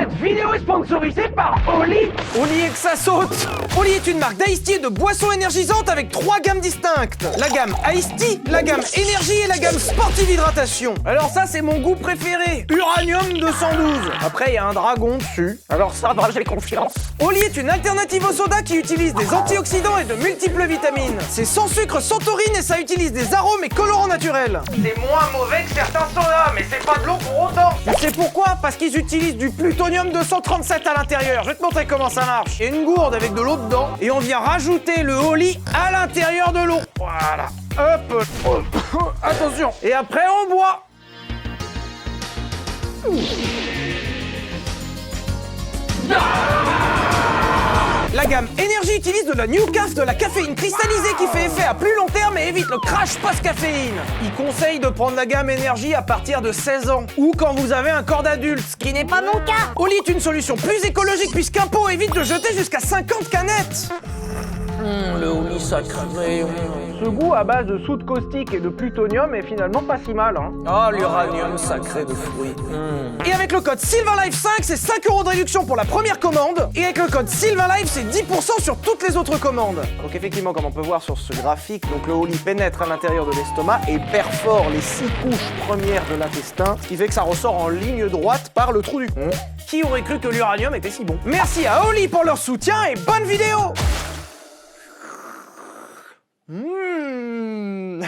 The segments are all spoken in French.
Cette vidéo est sponsorisée par Oli. Oli et que ça saute. Oli est une marque d'Ice Tea et de boissons énergisantes avec 3 gammes distinctes. La gamme Ice Tea, la gamme Énergie et la gamme Sportive Hydratation. Alors ça, c'est mon goût préféré. Uranium 212. Après, il y a un dragon dessus. Alors ça, bah, j'ai confiance. Oli est une alternative au soda qui utilise des antioxydants et de multiples vitamines. C'est sans sucre, sans taurine et ça utilise des arômes et colorants naturels. C'est moins mauvais que certains sodas, mais c'est pas de l'eau pour autant. Tu sais pourquoi? Parce qu'ils utilisent du plutonium 237 à l'intérieur. Je vais te montrer comment ça marche. Il y a une gourde avec de l'eau dedans et on vient rajouter le Oli à l'intérieur de l'eau. Voilà. Hop. Attention. Et après on boit. La gamme Énergie utilise de la Newcaf, de la caféine cristallisée qui fait effet à plus long terme et évite le crash post-caféine. Il conseille de prendre la gamme Énergie à partir de 16 ans ou quand vous avez un corps d'adulte, ce qui n'est pas mon cas. Oli est une solution plus écologique puisqu'un pot évite de jeter jusqu'à 50 canettes. Le Oli sacré. Ce goût à base de soude caustique et de plutonium est finalement pas si mal, hein. Ah, l'uranium sacré de fruits. Et avec le code SILVERLIFE5, c'est 5 € de réduction pour la première commande. Et avec le code SILVERLIFE, c'est 10% sur toutes les autres commandes. Donc effectivement, comme on peut voir sur ce graphique, donc le Oli pénètre à l'intérieur de l'estomac et perfore les 6 couches premières de l'intestin, ce qui fait que ça ressort en ligne droite par le trou du con. Qui aurait cru que l'uranium était si bon? Merci à Oli pour leur soutien et bonne vidéo. Je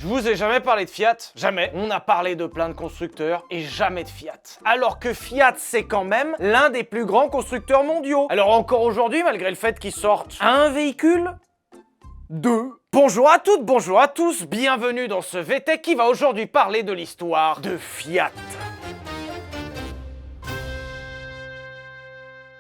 vous ai jamais parlé de Fiat, jamais. On a parlé de plein de constructeurs et jamais de Fiat. Alors que Fiat, c'est quand même l'un des plus grands constructeurs mondiaux. Alors encore aujourd'hui, malgré le fait qu'ils sortent un véhicule, 2. Bonjour à toutes, bonjour à tous, bienvenue dans ce VTech qui va aujourd'hui parler de l'histoire de Fiat.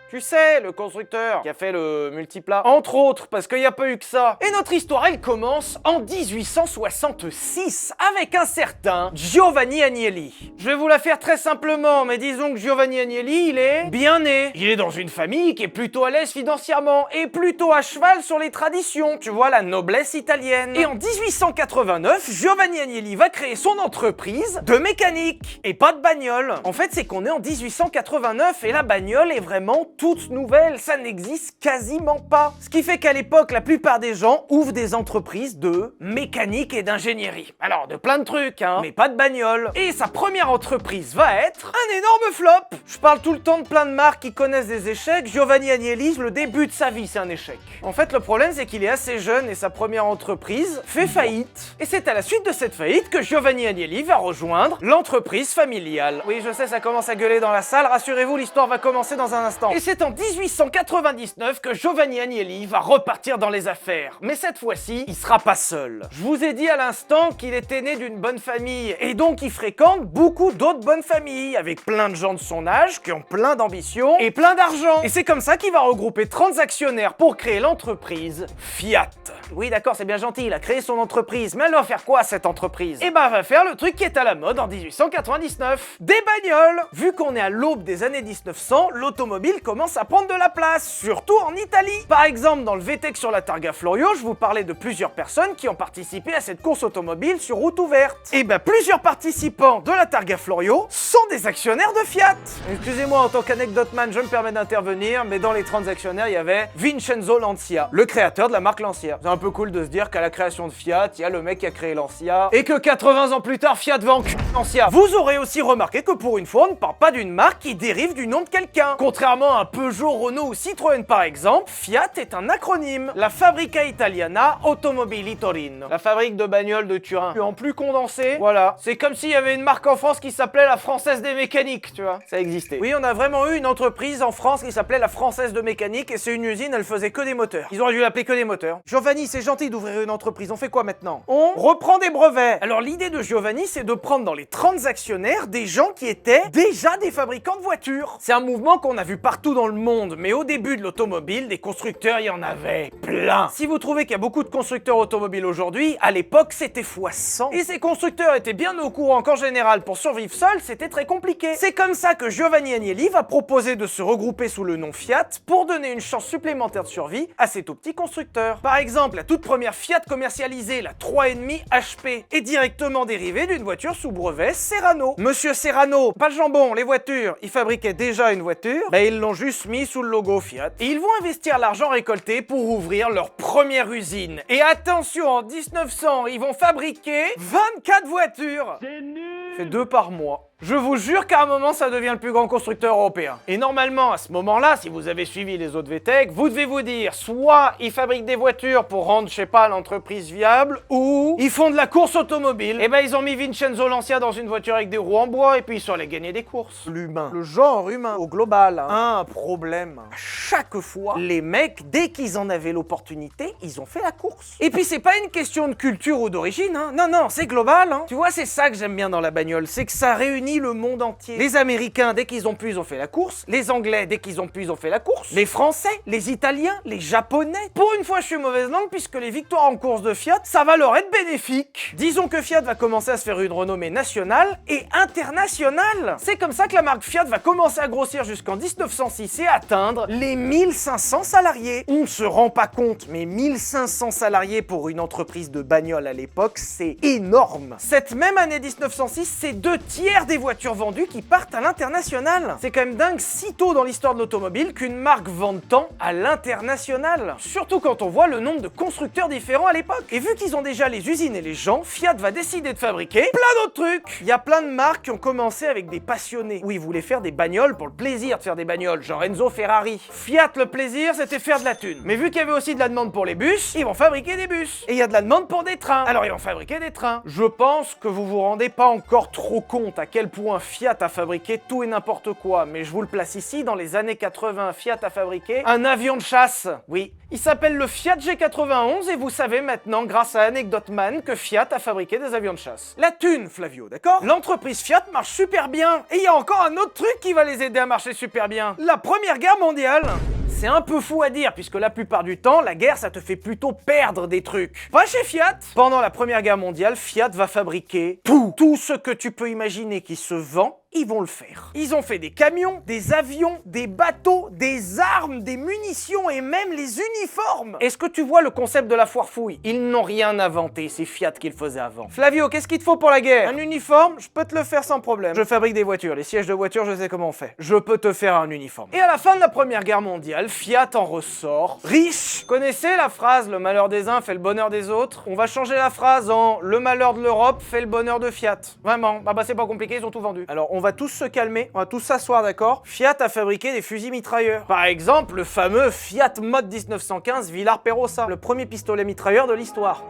Tu sais, le constructeur qui a fait le multiplat. Entre autres, parce qu'il n'y a pas eu que ça. Et notre histoire, elle commence en 1866 avec un certain Giovanni Agnelli. Je vais vous la faire très simplement, mais disons que Giovanni Agnelli, il est bien né. Il est dans une famille qui est plutôt à l'aise financièrement et plutôt à cheval sur les traditions. Tu vois, la noblesse italienne. Et en 1889, Giovanni Agnelli va créer son entreprise de mécanique et pas de bagnole. En fait, c'est qu'on est en 1889 et la bagnole est vraiment toute nouvelle, ça n'existe quasiment pas. Ce qui fait qu'à l'époque, la plupart des gens ouvrent des entreprises de mécanique et d'ingénierie. Alors, de plein de trucs, hein, mais pas de bagnole. Et sa première entreprise va être un énorme flop. Je parle tout le temps de plein de marques qui connaissent des échecs. Giovanni Agnelli, le début de sa vie, c'est un échec. En fait, le problème, c'est qu'il est assez jeune et sa première entreprise fait faillite. Et c'est à la suite de cette faillite que Giovanni Agnelli va rejoindre l'entreprise familiale. Oui, je sais, ça commence à gueuler dans la salle. Rassurez-vous, l'histoire va commencer dans un instant. Et c'est en 1899 que Giovanni Agnelli va repartir dans les affaires. Mais cette fois-ci, il sera pas seul. Je vous ai dit à l'instant qu'il était né d'une bonne famille et donc il fréquente beaucoup d'autres bonnes familles avec plein de gens de son âge qui ont plein d'ambition et plein d'argent. Et c'est comme ça qu'il va regrouper 30 actionnaires pour créer l'entreprise Fiat. Oui, d'accord, c'est bien gentil, il a créé son entreprise, mais elle va faire quoi cette entreprise? Eh ben, elle va faire le truc qui est à la mode en 1899. Des bagnoles. Vu qu'on est à l'aube des années 1900, l'automobile commence à prendre de la place, surtout en Italie. Par exemple, dans le VTech sur la Targa Florio, je vous parlais de plusieurs personnes qui ont participé à cette course automobile sur route ouverte. Et ben, plusieurs participants de la Targa Florio sont des actionnaires de Fiat. Excusez-moi, en tant qu'anecdote man, je me permets d'intervenir, mais dans les 30 actionnaires, il y avait Vincenzo Lancia, le créateur de la marque Lancia. C'est un peu cool de se dire qu'à la création de Fiat, il y a le mec qui a créé Lancia, et que 80 ans plus tard, Fiat vend Lancia. Vous aurez aussi remarqué que pour une fois, on ne parle pas d'une marque qui dérive du nom de quelqu'un. Contrairement à Peugeot, Renault ou Citroën par exemple, Fiat est un acronyme. La Fabbrica Italiana Automobili Torino. La fabrique de bagnoles de Turin. En plus condensé, voilà. C'est comme s'il y avait une marque en France qui s'appelait la Française des Mécaniques, tu vois. Ça existait. Oui, on a vraiment eu une entreprise en France qui s'appelait la Française de Mécanique et c'est une usine, elle faisait que des moteurs. Ils auraient dû l'appeler que des moteurs. Giovanni, c'est gentil d'ouvrir une entreprise, on fait quoi maintenant? On reprend des brevets. Alors l'idée de Giovanni, c'est de prendre dans les 30 actionnaires des gens qui étaient déjà des fabricants de voitures. C'est un mouvement qu'on a vu partout dans le monde, mais au début de l'automobile, des constructeurs, il y en avait plein. Si vous trouvez qu'il y a beaucoup de constructeurs automobiles aujourd'hui, à l'époque, c'était x100. Et ces constructeurs étaient bien au courant qu'en général, pour survivre seul, c'était très compliqué. C'est comme ça que Giovanni Agnelli va proposer de se regrouper sous le nom Fiat pour donner une chance supplémentaire de survie à ces tout petits constructeurs. Par exemple, la toute première Fiat commercialisée, la 3,5 HP, est directement dérivée d'une voiture sous brevet Serrano. Monsieur Serrano, pas le jambon, les voitures, il fabriquait déjà une voiture, ils l'ont juste mis sous le logo Fiat. Et ils vont investir l'argent récolté pour ouvrir leur première usine. Et attention, en 1900, ils vont fabriquer 24 voitures. C'est nul. Fait 2 par mois. Je vous jure qu'à un moment, ça devient le plus grand constructeur européen. Et normalement, à ce moment-là, si vous avez suivi les autres VTEC, vous devez vous dire, soit ils fabriquent des voitures pour rendre, je sais pas, l'entreprise viable, ou ils font de la course automobile. Et ils ont mis Vincenzo Lancia dans une voiture avec des roues en bois, et puis ils sont allés gagner des courses. L'humain, le genre humain, au global, un problème. À chaque fois, les mecs, dès qu'ils en avaient l'opportunité, ils ont fait la course. Et puis c'est pas une question de culture ou d'origine, hein. Non, c'est global, hein. Tu vois, c'est ça que j'aime bien dans la bagnole, c'est que ça réunit le monde entier. Les Américains, dès qu'ils ont pu, ils ont fait la course. Les Anglais, dès qu'ils ont pu, ils ont fait la course. Les Français, les Italiens, les Japonais. Pour une fois, je suis mauvaise langue puisque les victoires en course de Fiat, ça va leur être bénéfique. Disons que Fiat va commencer à se faire une renommée nationale et internationale. C'est comme ça que la marque Fiat va commencer à grossir jusqu'en 1906 et atteindre les 1500 salariés. On ne se rend pas compte, mais 1500 salariés pour une entreprise de bagnole à l'époque, c'est énorme. Cette même année 1906, c'est 2/3 des voitures vendues qui partent à l'international. C'est quand même dingue si tôt dans l'histoire de l'automobile qu'une marque vende tant à l'international. Surtout quand on voit le nombre de constructeurs différents à l'époque. Et vu qu'ils ont déjà les usines et les gens, Fiat va décider de fabriquer plein d'autres trucs. Il y a plein de marques qui ont commencé avec des passionnés. Oui, ils voulaient faire des bagnoles pour le plaisir de faire des bagnoles, genre Enzo Ferrari. Fiat, le plaisir, c'était faire de la thune. Mais vu qu'il y avait aussi de la demande pour les bus, ils vont fabriquer des bus. Et il y a de la demande pour des trains. Alors ils vont fabriquer des trains. Je pense que vous vous rendez pas encore trop compte à quel point Fiat a fabriqué tout et n'importe quoi, mais je vous le place ici, dans les années 80, Fiat a fabriqué un avion de chasse. Oui, il s'appelle le Fiat G91 et vous savez maintenant, grâce à Anecdote Man, que Fiat a fabriqué des avions de chasse. La thune, Flavio, d'accord? L'entreprise Fiat marche super bien, et il y a encore un autre truc qui va les aider à marcher super bien. La Première Guerre mondiale. C'est un peu fou à dire, puisque la plupart du temps, la guerre, ça te fait plutôt perdre des trucs. Pas chez Fiat. Pendant la Première Guerre mondiale, Fiat va fabriquer tout ce que tu peux imaginer qui se vend, ils vont le faire. Ils ont fait des camions, des avions, des bateaux, des armes, des munitions et même les uniformes. Est-ce que tu vois le concept de la foire fouille? Ils n'ont rien inventé, c'est Fiat qui le faisait avant. Flavio, qu'est-ce qu'il te faut pour la guerre? Un uniforme? Je peux te le faire sans problème. Je fabrique des voitures, les sièges de voitures, je sais comment on fait. Je peux te faire un uniforme. Et à la fin de la Première Guerre mondiale, Fiat en ressort riche. Connaissez la phrase « Le malheur des uns fait le bonheur des autres » On va changer la phrase en « Le malheur de l'Europe fait le bonheur de Fiat ». Vraiment, c'est pas compliqué, ils ont tout vendu. Alors on va tous se calmer, on va tous s'asseoir, d'accord? Fiat a fabriqué des fusils mitrailleurs. Par exemple, le fameux Fiat Mod 1915 Villar Perosa, le premier pistolet mitrailleur de l'histoire.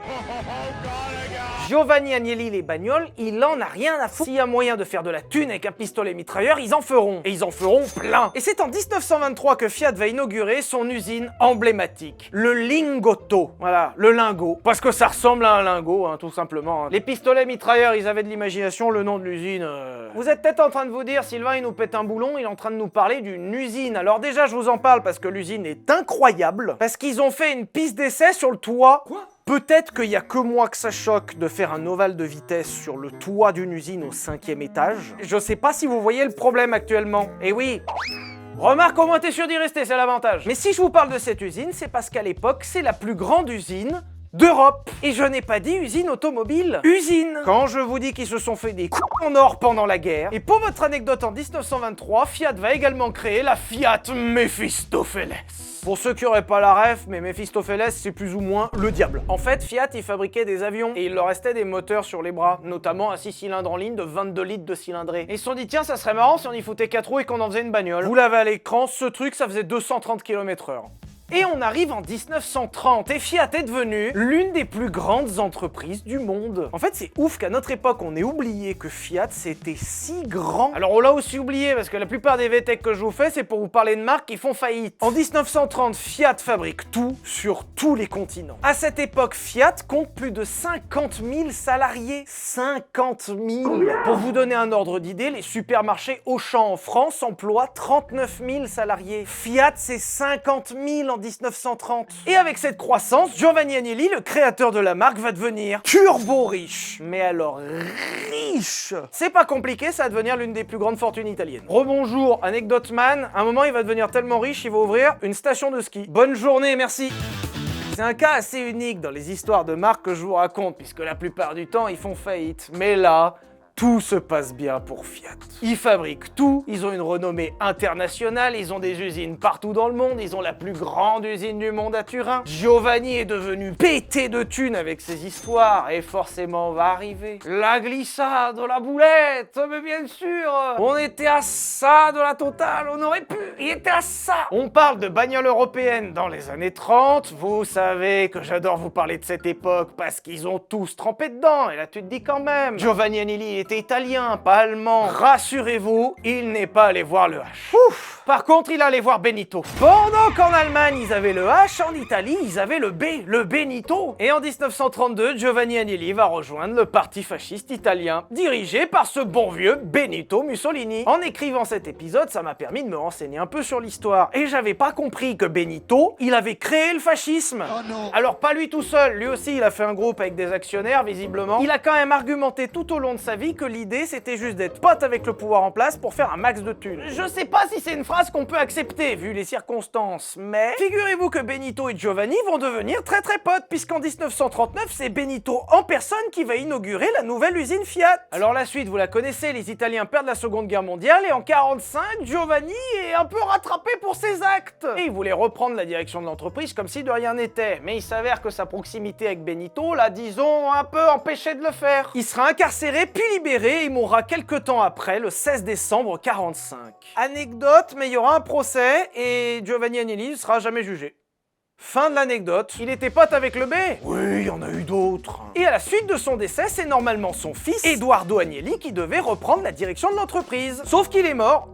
Giovanni Agnelli, les bagnoles, il en a rien à foutre. S'il y a moyen de faire de la thune avec un pistolet mitrailleur, ils en feront. Et ils en feront plein. Et c'est en 1923 que Fiat va inaugurer son usine emblématique, le Lingotto. Voilà, le lingot. Parce que ça ressemble à un lingot, hein, tout simplement. Hein. Les pistolets mitrailleurs, ils avaient de l'imagination, le nom de l'usine... Vous êtes peut-être en train de vous dire, Sylvain, il nous pète un boulon, il est en train de nous parler d'une usine. Alors déjà, je vous en parle parce que l'usine est incroyable. Parce qu'ils ont fait une piste d'essai sur le toit. Quoi? Peut-être qu'il y a que moi que ça choque de faire un ovale de vitesse sur le toit d'une usine au 5e étage. Je sais pas si vous voyez le problème actuellement. Et oui, remarque, au moins t'es sûr d'y rester, c'est l'avantage. Mais si je vous parle de cette usine, c'est parce qu'à l'époque, c'est la plus grande usine d'Europe. Et je n'ai pas dit usine automobile. Usine. Quand je vous dis qu'ils se sont fait des coups en or pendant la guerre. Et pour votre anecdote, en 1923, Fiat va également créer la Fiat Mephistopheles. Pour ceux qui n'auraient pas la ref, mais Mephistopheles, c'est plus ou moins le diable. En fait, Fiat, il fabriquait des avions et il leur restait des moteurs sur les bras, notamment un 6 cylindres en ligne de 22 litres de cylindrée. Et ils se sont dit, tiens, ça serait marrant si on y foutait 4 roues et qu'on en faisait une bagnole. Vous l'avez à l'écran, ce truc, ça faisait 230 km/h. Et on arrive en 1930 et Fiat est devenue l'une des plus grandes entreprises du monde. En fait, c'est ouf qu'à notre époque, on ait oublié que Fiat, c'était si grand. Alors, on l'a aussi oublié parce que la plupart des VTech que je vous fais, c'est pour vous parler de marques qui font faillite. En 1930, Fiat fabrique tout sur tous les continents. À cette époque, Fiat compte plus de 50 000 salariés. 50 000. Pour vous donner un ordre d'idée, les supermarchés Auchan en France emploient 39 000 salariés. Fiat, c'est 50 000 en 1930. Et avec cette croissance, Giovanni Agnelli, le créateur de la marque, va devenir turbo riche. Mais alors riche. C'est pas compliqué, ça va devenir l'une des plus grandes fortunes italiennes. Rebonjour, anecdote man. À un moment, il va devenir tellement riche, il va ouvrir une station de ski. Bonne journée, merci. C'est un cas assez unique dans les histoires de marques que je vous raconte, puisque la plupart du temps, ils font faillite. Mais là, tout se passe bien pour Fiat. Ils fabriquent tout, ils ont une renommée internationale, ils ont des usines partout dans le monde, ils ont la plus grande usine du monde à Turin. Giovanni est devenu pété de thunes avec ses histoires, et forcément va arriver la glissade, la boulette, mais bien sûr, on était à ça de la totale, on aurait pu, il était à ça. On parle de bagnole européenne dans les années 30, vous savez que j'adore vous parler de cette époque parce qu'ils ont tous trempé dedans, et là tu te dis quand même, Giovanni Agnelli était italien, pas allemand. Rassurez-vous, il n'est pas allé voir le H. Ouf. Par contre, il allait voir Benito. Pendant qu'en Allemagne, ils avaient le H, en Italie, ils avaient le B, le Benito. Et en 1932, Giovanni Agnelli va rejoindre le parti fasciste italien, dirigé par ce bon vieux Benito Mussolini. En écrivant cet épisode, ça m'a permis de me renseigner un peu sur l'histoire. Et j'avais pas compris que Benito, il avait créé le fascisme. Oh non. Alors pas lui tout seul, lui aussi il a fait un groupe avec des actionnaires, visiblement. Il a quand même argumenté tout au long de sa vie que l'idée c'était juste d'être pote avec le pouvoir en place pour faire un max de thunes. Je sais pas si c'est une phrase qu'on peut accepter vu les circonstances, mais figurez-vous que Benito et Giovanni vont devenir très potes, puisqu'en 1939 c'est Benito en personne qui va inaugurer la nouvelle usine Fiat. Alors la suite vous la connaissez, les Italiens perdent la Seconde Guerre mondiale et en 1945 Giovanni est un peu rattrapé pour ses actes. Et il voulait reprendre la direction de l'entreprise comme si de rien n'était, mais il s'avère que sa proximité avec Benito l'a disons un peu empêché de le faire. Il sera incarcéré puis libéré et il mourra quelques temps après, le 16 décembre 1945. Anecdote, mais il y aura un procès et Giovanni Agnelli ne sera jamais jugé. Fin de l'anecdote, il était pote avec le B. Oui, il y en a eu d'autres. Et à la suite de son décès, c'est normalement son fils, Edoardo Agnelli, qui devait reprendre la direction de l'entreprise. Sauf qu'il est mort.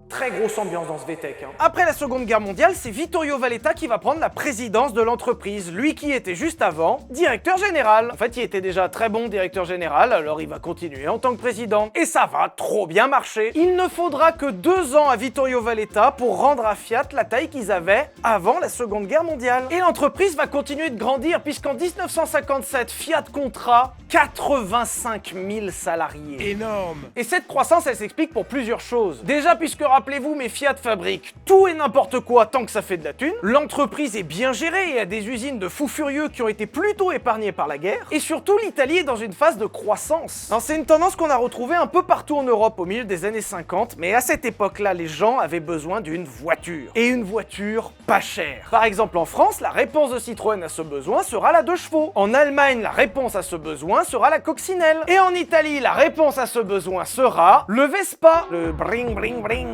Très grosse ambiance dans ce VTech. Après la Seconde Guerre mondiale, c'est Vittorio Valletta qui va prendre la présidence de l'entreprise, lui qui était juste avant directeur général. En fait, il était déjà très bon directeur général, alors il va continuer en tant que président. Et ça va trop bien marcher. Il ne faudra que 2 ans à Vittorio Valletta pour rendre à Fiat la taille qu'ils avaient avant la Seconde Guerre mondiale. Et l'entreprise va continuer de grandir puisqu'en 1957, Fiat comptera 85 000 salariés. Énorme. Et cette croissance, elle s'explique pour plusieurs choses. Déjà, puisque rappelez-vous, mais Fiat fabrique tout et n'importe quoi tant que ça fait de la thune. L'entreprise est bien gérée et a des usines de fous furieux qui ont été plutôt épargnées par la guerre. Et surtout, l'Italie est dans une phase de croissance. C'est une tendance qu'on a retrouvée un peu partout en Europe au milieu des années 50, mais à cette époque-là, les gens avaient besoin d'une voiture. Et une voiture pas chère. Par exemple, en France, la réponse de Citroën à ce besoin sera la 2 chevaux. En Allemagne, la réponse à ce besoin sera la coccinelle. Et en Italie, la réponse à ce besoin sera le Vespa. Le bring bring bring.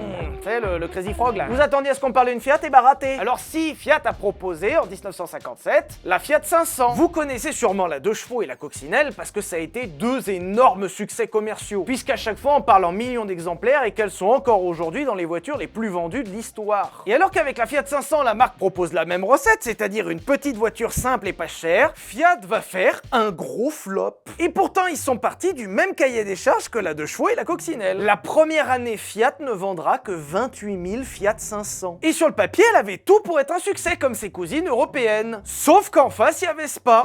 C'est le Crazy Frog là. Vous attendiez à ce qu'on parle d'une Fiat et bah raté. Alors si, Fiat a proposé en 1957 la Fiat 500. Vous connaissez sûrement la 2 chevaux et la coccinelle parce que ça a été 2 énormes succès commerciaux. Puisqu'à chaque fois on parle en millions d'exemplaires et qu'elles sont encore aujourd'hui dans les voitures les plus vendues de l'histoire. Et alors qu'avec la Fiat 500, la marque propose la même recette, c'est-à-dire une petite voiture simple et pas chère, Fiat va faire un gros flop. Et pourtant ils sont partis du même cahier des charges que la 2 chevaux et la coccinelle. La première année, Fiat ne vendra que 28 000 Fiat 500. Et sur le papier, elle avait tout pour être un succès comme ses cousines européennes. Sauf qu'en face, il y avait Vespa.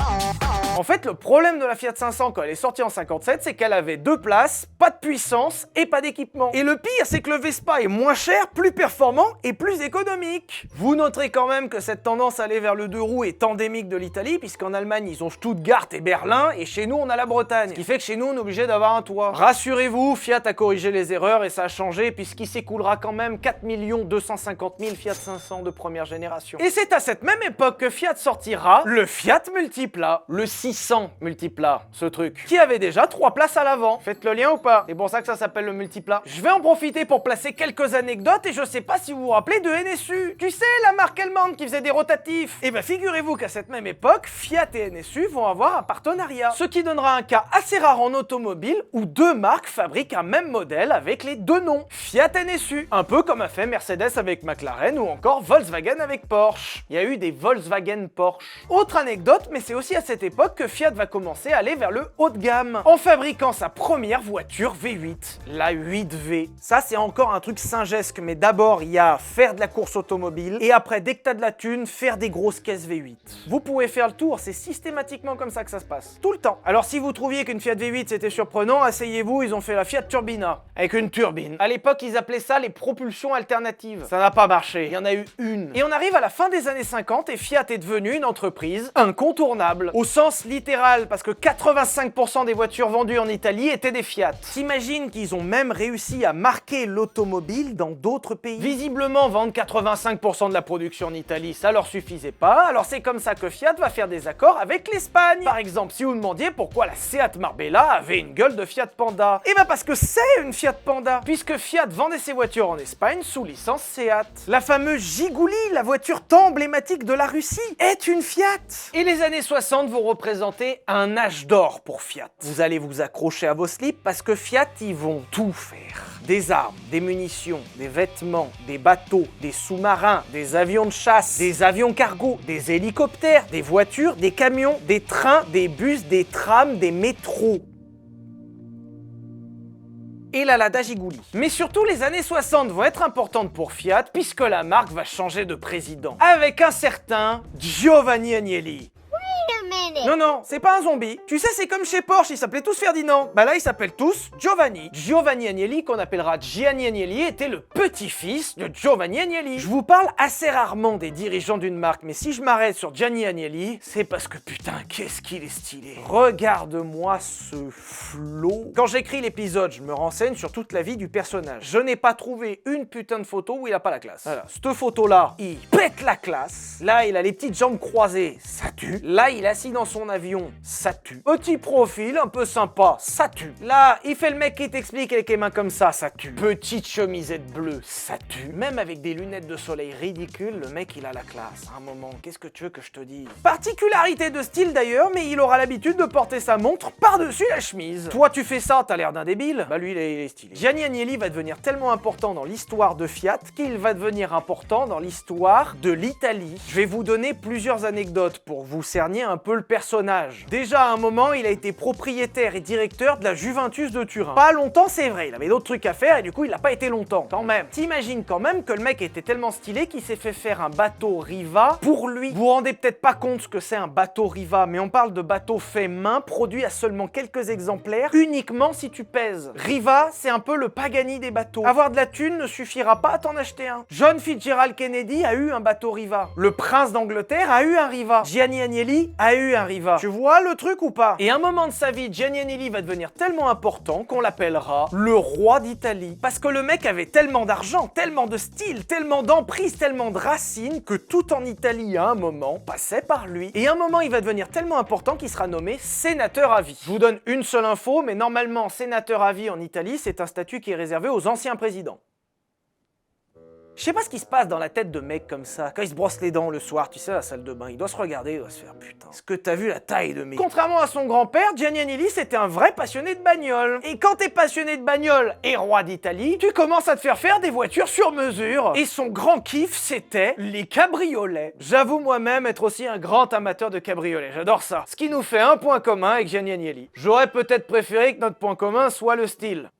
En fait, le problème de la Fiat 500 quand elle est sortie en 57, c'est qu'elle avait 2 places, pas de puissance et pas d'équipement. Et le pire, c'est que le Vespa est moins cher, plus performant et plus économique. Vous noterez quand même que cette tendance à aller vers le 2 roues est endémique de l'Italie, puisqu'en Allemagne, ils ont Stuttgart et Berlin, et chez nous, on a la Bretagne. Ce qui fait que chez nous, on est obligé d'avoir un toit. Rassurez-vous, Fiat a corrigé les erreurs et ça a changé, puisqu'il s'écoulera quand même 4 250 000 Fiat 500 de première génération. Et c'est à cette même époque que Fiat sortira le Fiat Multipla, le 6 600 multiplas, ce truc, qui avait déjà 3 places à l'avant. Faites le lien ou pas? C'est pour ça que ça s'appelle le multiplat. Je vais en profiter pour placer quelques anecdotes et je sais pas si vous vous rappelez de NSU. Tu sais, la marque allemande qui faisait des rotatifs. Et ben figurez-vous qu'à cette même époque, Fiat et NSU vont avoir un partenariat. Ce qui donnera un cas assez rare en automobile où deux marques fabriquent un même modèle avec les deux noms. Fiat NSU. Un peu comme a fait Mercedes avec McLaren ou encore Volkswagen avec Porsche. Il y a eu des Volkswagen Porsche. Autre anecdote, mais c'est aussi à cette époque que Fiat va commencer à aller vers le haut de gamme en fabriquant sa première voiture V8, la 8V. Ça c'est encore un truc singesque, mais d'abord il y a faire de la course automobile et après dès que t'as de la thune, faire des grosses caisses V8. Vous pouvez faire le tour, c'est systématiquement comme ça que ça se passe. Tout le temps. Alors si vous trouviez qu'une Fiat V8 c'était surprenant, asseyez-vous, ils ont fait la Fiat Turbina avec une turbine. À l'époque ils appelaient ça les propulsions alternatives. Ça n'a pas marché, il y en a eu une. Et on arrive à la fin des années 50 et Fiat est devenue une entreprise incontournable. Au sens littéral, parce que 85% des voitures vendues en Italie étaient des Fiat. T'imagines qu'ils ont même réussi à marquer l'automobile dans d'autres pays. Visiblement, vendre 85% de la production en Italie, ça leur suffisait pas, alors c'est comme ça que Fiat va faire des accords avec l'Espagne. Par exemple, si vous demandiez pourquoi la Seat Marbella avait une gueule de Fiat Panda, et ben parce que c'est une Fiat Panda, puisque Fiat vendait ses voitures en Espagne sous licence Seat. La fameuse Gigouli, la voiture tant emblématique de la Russie, est une Fiat. Et les années 60 vont représenter un âge d'or pour Fiat. Vous allez vous accrocher à vos slips parce que Fiat, ils vont tout faire. Des armes, des munitions, des vêtements, des bateaux, des sous-marins, des avions de chasse, des avions cargo, des hélicoptères, des voitures, des camions, des trains, des bus, des trams, des métros. Et la Lada Gigouli. Mais surtout, les années 60 vont être importantes pour Fiat puisque la marque va changer de président. Avec un certain Giovanni Agnelli. Non, non, c'est pas un zombie. Tu sais, c'est comme chez Porsche, ils s'appelaient tous Ferdinand. Bah là, ils s'appellent tous Giovanni. Giovanni Agnelli, qu'on appellera Gianni Agnelli, était le petit-fils de Giovanni Agnelli. Je vous parle assez rarement des dirigeants d'une marque, mais si je m'arrête sur Gianni Agnelli, c'est parce que putain, qu'est-ce qu'il est stylé. Regarde-moi ce flow. Quand j'écris l'épisode, je me renseigne sur toute la vie du personnage. Je n'ai pas trouvé une putain de photo où il a pas la classe. Voilà, cette photo-là, il pète la classe. Là, il a les petites jambes croisées, ça tue. Là, il est assis dans son avion, ça tue. Petit profil, un peu sympa, ça tue. Là, il fait le mec qui t'explique avec les mains comme ça tue. Petite chemisette bleue, ça tue. Même avec des lunettes de soleil ridicules, le mec il a la classe. À un moment, qu'est-ce que tu veux que je te dise? Particularité de style d'ailleurs, mais il aura l'habitude de porter sa montre par-dessus la chemise. Toi tu fais ça, t'as l'air d'un débile? Bah lui il est stylé. Gianni Agnelli va devenir tellement important dans l'histoire de Fiat qu'il va devenir important dans l'histoire de l'Italie. Je vais vous donner plusieurs anecdotes pour vous cerner un peu le personnage. Déjà à un moment, il a été propriétaire et directeur de la Juventus de Turin. Pas longtemps, c'est vrai, il avait d'autres trucs à faire et du coup, il n'a pas été longtemps. Quand même. T'imagines quand même que le mec était tellement stylé qu'il s'est fait faire un bateau Riva pour lui. Vous vous rendez peut-être pas compte ce que c'est un bateau Riva, mais on parle de bateau fait main, produit à seulement quelques exemplaires, uniquement si tu pèses. Riva, c'est un peu le Pagani des bateaux. Avoir de la thune ne suffira pas à t'en acheter un. John Fitzgerald Kennedy a eu un bateau Riva. Le prince d'Angleterre a eu un Riva. Gianni Agnelli a eu un Riva. Tu vois le truc ou pas? Et à un moment de sa vie, Gianni Agnelli va devenir tellement important qu'on l'appellera le roi d'Italie. Parce que le mec avait tellement d'argent, tellement de style, tellement d'emprise, tellement de racines que tout en Italie à un moment passait par lui. Et à un moment, il va devenir tellement important qu'il sera nommé sénateur à vie. Je vous donne une seule info, mais normalement, sénateur à vie en Italie, c'est un statut qui est réservé aux anciens présidents. Je sais pas ce qui se passe dans la tête de mecs comme ça. Quand il se brosse les dents le soir, tu sais, à la salle de bain, il doit se regarder, il doit se faire putain. Est-ce que t'as vu la taille de mes... Contrairement à son grand-père, Gianni Agnelli, c'était un vrai passionné de bagnole. Et quand t'es passionné de bagnole et roi d'Italie, tu commences à te faire des voitures sur mesure. Et son grand kiff, c'était les cabriolets. J'avoue moi-même être aussi un grand amateur de cabriolets. J'adore ça. Ce qui nous fait un point commun avec Gianni Agnelli. J'aurais peut-être préféré que notre point commun soit le style.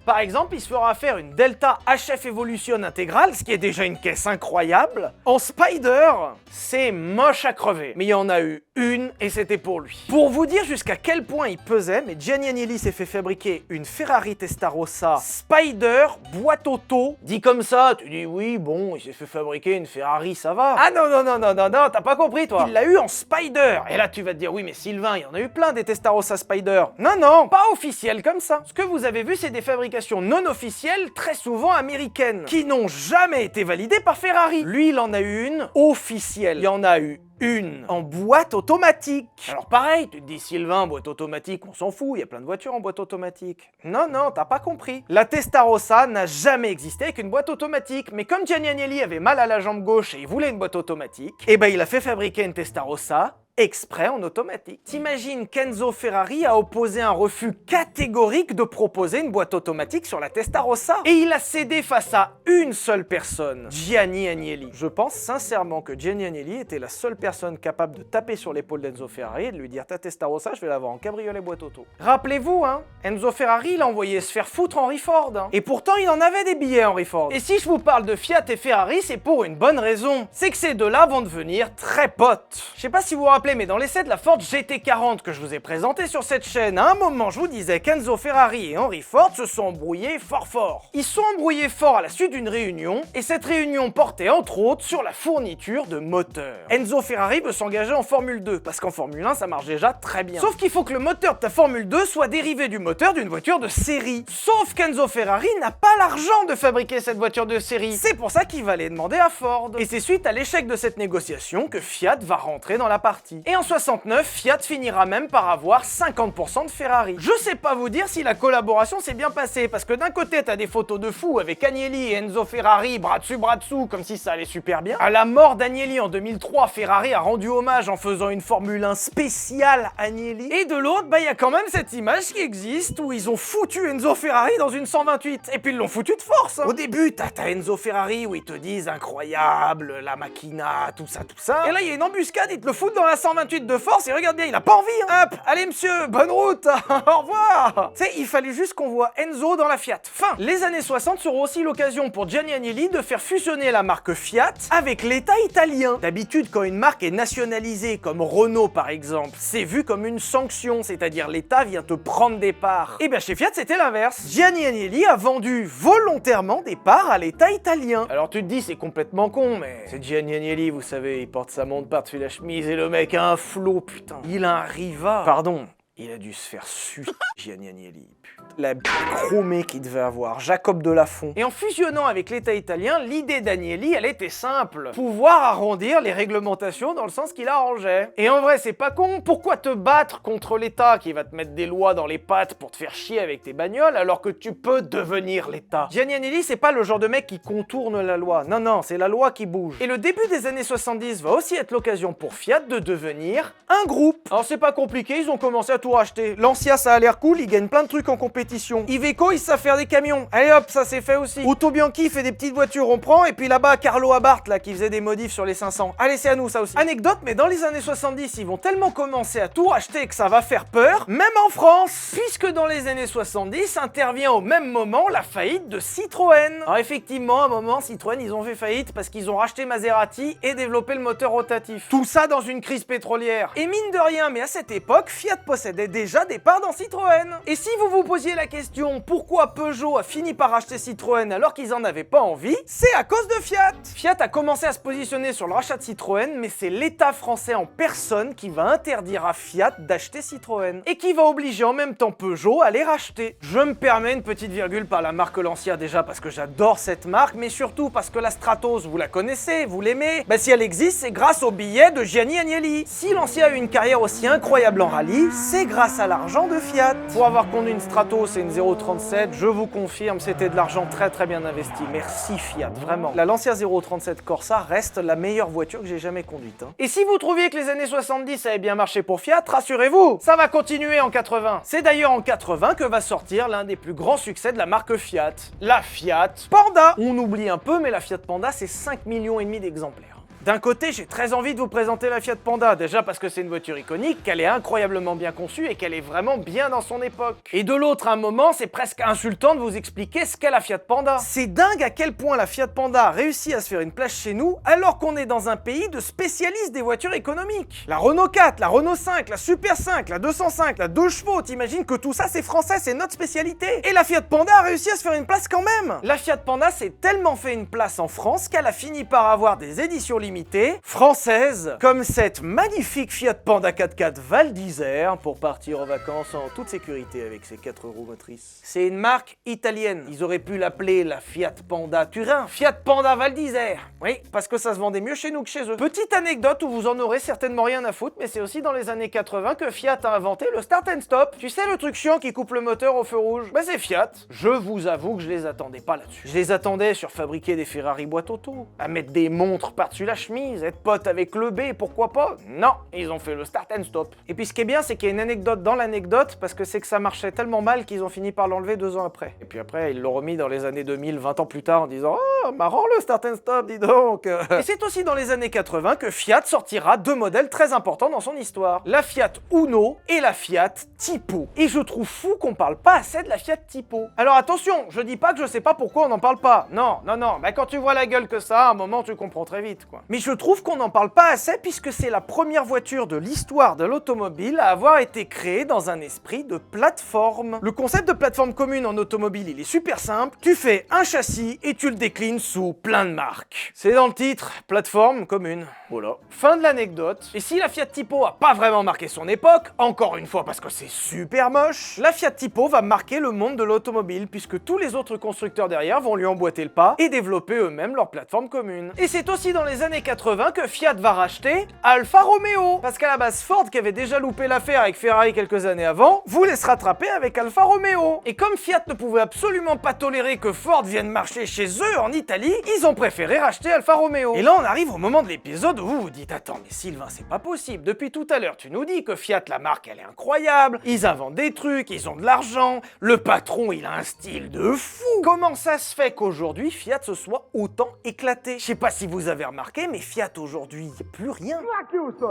Par exemple, il se fera faire une Delta HF Evolution intégrale, ce qui est déjà une caisse incroyable. En Spider, c'est moche à crever. Mais il y en a eu une et c'était pour lui. Pour vous dire jusqu'à quel point il pesait, mais Gianni Agnelli s'est fait fabriquer une Ferrari Testarossa Spider boîte auto. Dit comme ça, tu dis oui, bon, il s'est fait fabriquer une Ferrari, ça va. Ah non, t'as pas compris toi. Il l'a eu en Spider. Et là tu vas te dire oui, mais Sylvain, il y en a eu plein des Testarossa Spider. Non, pas officiel comme ça. Ce que vous avez vu, c'est des fabrications non officielles, très souvent américaines, qui n'ont jamais été validées par Ferrari. Lui, il en a eu une officielle. Il y en a eu une en boîte automatique. Alors pareil, tu te dis Sylvain, boîte automatique, on s'en fout, il y a plein de voitures en boîte automatique. Non, non, t'as pas compris. La Testarossa n'a jamais existé avec une boîte automatique, mais comme Gianni Agnelli avait mal à la jambe gauche et il voulait une boîte automatique, et ben il a fait fabriquer une Testarossa exprès en automatique. T'imagines qu'Enzo Ferrari a opposé un refus catégorique de proposer une boîte automatique sur la Testarossa. Et il a cédé face à une seule personne, Gianni Agnelli. Je pense sincèrement que Gianni Agnelli était la seule personne capable de taper sur l'épaule d'Enzo Ferrari et de lui dire ta Testarossa, je vais l'avoir en cabriolet boîte auto. Rappelez-vous, hein, Enzo Ferrari, il a envoyé se faire foutre Henry Ford. Hein. Et pourtant, il en avait des billets, Henry Ford. Et si je vous parle de Fiat et Ferrari, c'est pour une bonne raison. C'est que ces deux-là vont devenir très potes. Je sais pas si vous vous rappelez, mais dans l'essai de la Ford GT40 que je vous ai présenté sur cette chaîne, à un moment je vous disais qu'Enzo Ferrari et Henry Ford se sont embrouillés fort. Ils se sont embrouillés fort à la suite d'une réunion, et cette réunion portait entre autres sur la fourniture de moteurs. Enzo Ferrari veut s'engager en Formule 2, parce qu'en Formule 1 ça marche déjà très bien. Sauf qu'il faut que le moteur de ta Formule 2 soit dérivé du moteur d'une voiture de série. Sauf qu'Enzo Ferrari n'a pas l'argent de fabriquer cette voiture de série. C'est pour ça qu'il va les demander à Ford. Et c'est suite à l'échec de cette négociation que Fiat va rentrer dans la partie. Et en 69, Fiat finira même par avoir 50% de Ferrari. Je sais pas vous dire si la collaboration s'est bien passée, parce que d'un côté t'as des photos de fous avec Agnelli et Enzo Ferrari bras dessous comme si ça allait super bien. À la mort d'Agnelli en 2003, Ferrari a rendu hommage en faisant une Formule 1 spéciale Agnelli. Et de l'autre, bah y a quand même cette image qui existe où ils ont foutu Enzo Ferrari dans une 128. Et puis ils l'ont foutu de force. Hein. Au début, t'as Enzo Ferrari où ils te disent incroyable, la machina, tout ça. Et là, il y a une embuscade, ils te le foutent dans la 128 de force et regarde bien, il a pas envie. Hein. Hop, allez monsieur, bonne route, au revoir. Tu sais, il fallait juste qu'on voit Enzo dans la Fiat. Fin. Les années 60 seront aussi l'occasion pour Gianni Agnelli de faire fusionner la marque Fiat avec l'État italien. D'habitude, quand une marque est nationalisée, comme Renault par exemple, c'est vu comme une sanction, c'est-à-dire l'État vient te prendre des parts. Et bien chez Fiat, c'était l'inverse. Gianni Agnelli a vendu volontairement des parts à l'État italien. Alors tu te dis, c'est complètement con, mais c'est Gianni Agnelli, vous savez, il porte sa montre par-dessus la chemise et le mec a un flot, putain. Il a un Riva. Pardon. Il a dû se faire sucer, Gianni Agnelli, putain. La chromée qu'il devait avoir, Jacob de Lafont. Et en fusionnant avec l'État italien, l'idée d'Agnelli, elle était simple. Pouvoir arrondir les réglementations dans le sens qu'il arrangeait. Et en vrai, c'est pas con. Pourquoi te battre contre l'État qui va te mettre des lois dans les pattes pour te faire chier avec tes bagnoles alors que tu peux devenir l'État? Gianni Agnelli, c'est pas le genre de mec qui contourne la loi. Non, non, c'est la loi qui bouge. Et le début des années 70 va aussi être l'occasion pour Fiat de devenir un groupe. Alors c'est pas compliqué, ils ont commencé à tout racheter. Lancia, ça a l'air cool, ils gagnent plein de trucs en compétition. Iveco, ils savent faire des camions. Allez hop, ça c'est fait aussi. Auto Bianchi fait des petites voitures, on prend. Et puis là-bas, Carlo Abarth, là, qui faisait des modifs sur les 500. Allez, c'est à nous, ça aussi. Anecdote, mais dans les années 70, ils vont tellement commencer à tout racheter que ça va faire peur, même en France. Puisque dans les années 70, intervient au même moment la faillite de Citroën. Alors effectivement, à un moment, Citroën, ils ont fait faillite parce qu'ils ont racheté Maserati et développé le moteur rotatif. Tout ça dans une crise pétrolière. Et mine de rien, mais à cette époque, Fiat possédait déjà des parts dans Citroën. Et si vous vous posiez la question pourquoi Peugeot a fini par racheter Citroën alors qu'ils en avaient pas envie, c'est à cause de Fiat. Fiat a commencé à se positionner sur le rachat de Citroën, mais c'est l'État français en personne qui va interdire à Fiat d'acheter Citroën et qui va obliger en même temps Peugeot à les racheter. Je me permets une petite virgule par la marque Lancia déjà parce que j'adore cette marque, mais surtout parce que la Stratos, vous la connaissez, vous l'aimez. Bah si elle existe, c'est grâce au billet de Gianni Agnelli. Si Lancia a eu une carrière aussi incroyable en rallye, c'est grâce à l'argent de Fiat. Pour avoir conduit une Stratos et une 037, je vous confirme, c'était de l'argent très bien investi. Merci Fiat, vraiment. La Lancia 037 Corsa reste la meilleure voiture que j'ai jamais conduite. Hein. Et si vous trouviez que les années 70 avaient bien marché pour Fiat, rassurez-vous, ça va continuer en 80. C'est d'ailleurs en 80 que va sortir l'un des plus grands succès de la marque Fiat, la Fiat Panda. On oublie un peu, mais la Fiat Panda, c'est 5,5 millions d'exemplaires. D'un côté, j'ai très envie de vous présenter la Fiat Panda, déjà parce que c'est une voiture iconique, qu'elle est incroyablement bien conçue et qu'elle est vraiment bien dans son époque. Et de l'autre, à un moment, c'est presque insultant de vous expliquer ce qu'est la Fiat Panda. C'est dingue à quel point la Fiat Panda a réussi à se faire une place chez nous, alors qu'on est dans un pays de spécialistes des voitures économiques. La Renault 4, la Renault 5, la Super 5, la 205, la 2 chevaux, t'imagines que tout ça c'est français, c'est notre spécialité. Et la Fiat Panda a réussi à se faire une place quand même. La Fiat Panda s'est tellement fait une place en France qu'elle a fini par avoir des éditions limitées limitée, française, comme cette magnifique Fiat Panda 4x4 Val d'Isère pour partir en vacances en toute sécurité avec ses 4 roues motrices. C'est une marque italienne. Ils auraient pu l'appeler la Fiat Panda Turin, Fiat Panda Val d'Isère. Oui, parce que ça se vendait mieux chez nous que chez eux. Petite anecdote où vous en aurez certainement rien à foutre, mais c'est aussi dans les années 80 que Fiat a inventé le start and stop. Tu sais, le truc chiant qui coupe le moteur au feu rouge? Bah c'est Fiat. Je vous avoue que je les attendais pas là-dessus. Je les attendais sur fabriquer des Ferrari boîte auto, à mettre des montres par-dessus la chemise, être pote avec le B, pourquoi pas? Non, ils ont fait le start and stop. Et puis ce qui est bien, c'est qu'il y a une anecdote dans l'anecdote, parce que c'est que ça marchait tellement mal qu'ils ont fini par l'enlever 2 ans après. Et puis après, ils l'ont remis dans les années 2000, 20 ans plus tard, en disant « Oh, marrant le start and stop, dis donc !» Et c'est aussi dans les années 80 que Fiat sortira 2 modèles très importants dans son histoire. La Fiat Uno et la Fiat Tipo. Et je trouve fou qu'on parle pas assez de la Fiat Tipo. Alors attention, je dis pas que je sais pas pourquoi on n'en parle pas. Non, bah quand tu vois la gueule que ça, à un moment tu comprends très vite, quoi. Mais je trouve qu'on n'en parle pas assez puisque c'est la première voiture de l'histoire de l'automobile à avoir été créée dans un esprit de plateforme. Le concept de plateforme commune en automobile, il est super simple. Tu fais un châssis et tu le déclines sous plein de marques. C'est dans le titre, plateforme commune. Voilà. Fin de l'anecdote. Et si la Fiat Tipo a pas vraiment marqué son époque, encore une fois parce que c'est super moche, la Fiat Tipo va marquer le monde de l'automobile puisque tous les autres constructeurs derrière vont lui emboîter le pas et développer eux-mêmes leur plateforme commune. Et c'est aussi dans les années 80 que Fiat va racheter Alfa Romeo. Parce qu'à la base, Ford, qui avait déjà loupé l'affaire avec Ferrari quelques années avant, voulait se rattraper avec Alfa Romeo. Et comme Fiat ne pouvait absolument pas tolérer que Ford vienne marcher chez eux en Italie, ils ont préféré racheter Alfa Romeo. Et là, on arrive au moment de l'épisode où vous vous dites « Attends, mais Sylvain, c'est pas possible. Depuis tout à l'heure, tu nous dis que Fiat, la marque, elle est incroyable. Ils inventent des trucs, ils ont de l'argent. Le patron, il a un style de fou. Comment ça se fait qu'aujourd'hui, Fiat se soit autant éclaté? Je sais pas si vous avez remarqué, mais Fiat aujourd'hui, il n'y a plus rien.